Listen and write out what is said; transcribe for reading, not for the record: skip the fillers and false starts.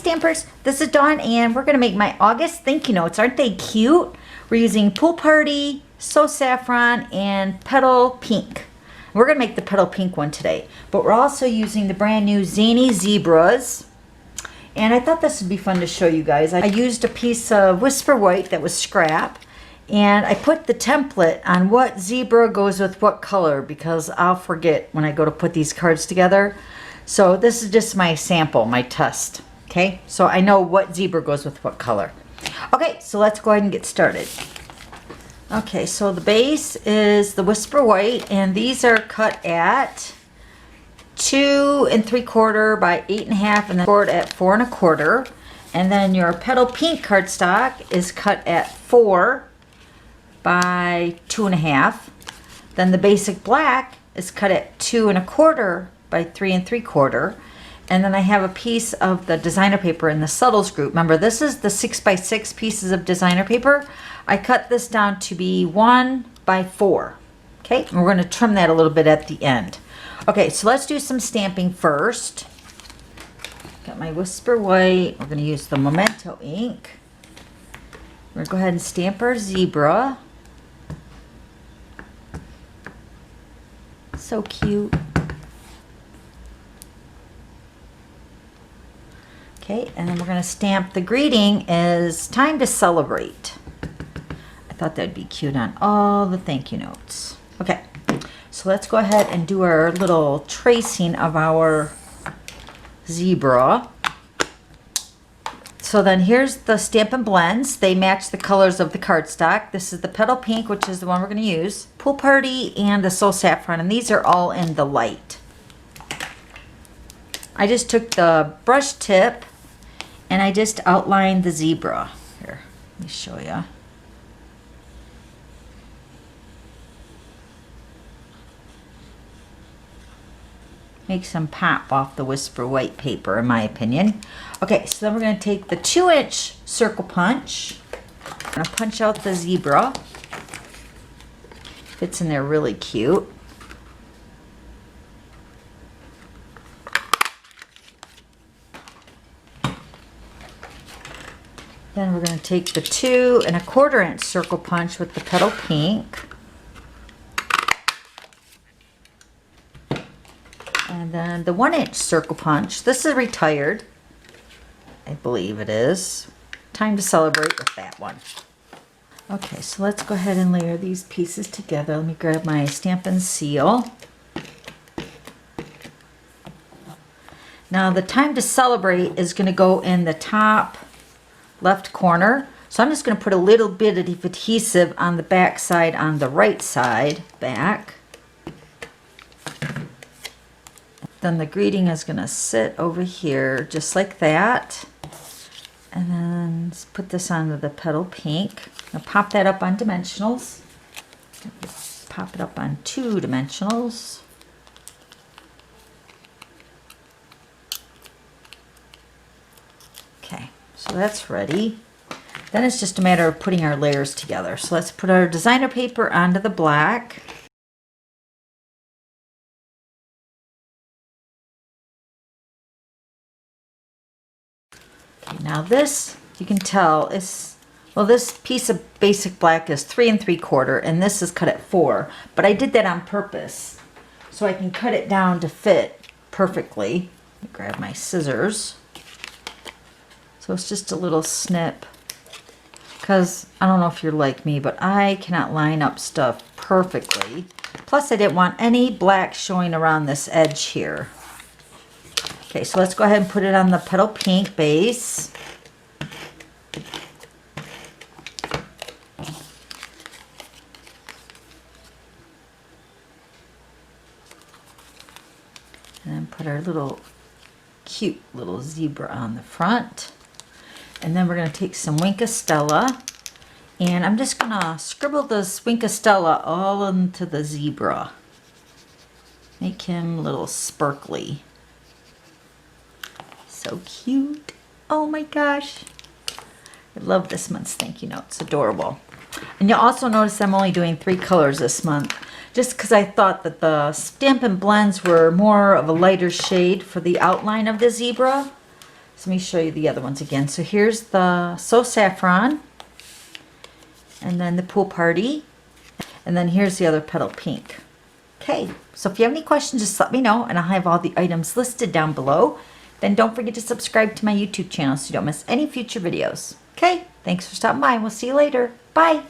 Stampers, this is Dawn and we're going to make my August thank you notes. Aren't they cute? We're using Party So Saffron and Petal Pink. We're going to make the Petal Pink one today, but we're also using the brand new Zany Zebras. And I thought this would be fun to show you guys. I used a piece of Whisper White that was scrap, and I put the template on what zebra goes with what color because I'll forget when I go to put these cards together. So this is just my sample, my test. Okay, so I know what zebra goes with what color. Okay, so let's go ahead and get started. Okay, so the base is the Whisper White, and these are cut at 2 3/4 by 8 1/2, and then scored at 4 1/4. And then your Petal Pink cardstock is cut at 4 by 2 1/2. Then the basic black is cut at 2 1/4 by 3 3/4. And then I have a piece of the designer paper in the Subtles group. Remember, this is the 6 by 6 pieces of designer paper. I cut this down to be 1 by 4. Okay, and we're going to trim that a little bit at the end. Okay, so let's do some stamping first. Got my Whisper White. We're going to use the Memento ink. We're going to go ahead and stamp our zebra. So cute. Okay, and then we're going to stamp the greeting is time to celebrate. I thought that'd be cute on all the thank you notes. Okay, so let's go ahead and do our little tracing of our zebra. So then here's the Stampin' Blends. They match the colors of the cardstock. This is the Petal Pink, which is the one we're going to use, Pool Party, and the So Saffron, and these are all in the light. I just took the brush tip and I just outlined the zebra. Here, let me show you. Makes them pop off the Whisper White paper, in my opinion. Okay, so then we're going to take the 2-inch circle punch. I'm going to punch out the zebra. Fits in there really cute. Then we're going to take the 2 1/4-inch circle punch with the Petal Pink. And then the 1-inch circle punch. This is retired. I believe it is. Time to celebrate with that one. Okay, so let's go ahead and layer these pieces together. Let me grab my Stampin' Seal. Now the time to celebrate is going to go in the top left corner. So I'm just going to put a little bit of adhesive on the back side on the right side back. Then the greeting is going to sit over here just like that. And then let's put this onto the Petal Pink. I'll pop that up on dimensionals. Pop it up on 2 dimensionals. Okay, so that's ready. Then it's just a matter of putting our layers together. So let's put our designer paper onto the black. Now this, you can tell, is, well, this piece of basic black is 3 3/4, and this is cut at 4. But I did that on purpose, so I can cut it down to fit perfectly. Let me grab my scissors. So it's just a little snip, because I don't know if you're like me, but I cannot line up stuff perfectly. Plus, I didn't want any black showing around this edge here. Okay, so let's go ahead and put it on the Petal Pink base. And then put our little cute little zebra on the front. And then we're going to take some Wink of Stella. And I'm just going to scribble this Wink of Stella all into the zebra. Make him a little sparkly. So cute. Oh my gosh. I love this month's thank you note. It's adorable. And you'll also notice I'm only doing 3 colors this month, just because I thought that the Stampin' Blends were more of a lighter shade for the outline of the zebra. So let me show you the other ones again. So here's the So Saffron, and then the Pool Party, and then here's the other Petal Pink. Okay, so if you have any questions, just let me know, and I'll have all the items listed down below. Then don't forget to subscribe to my YouTube channel so you don't miss any future videos. Okay, thanks for stopping by. We'll see you later. Bye.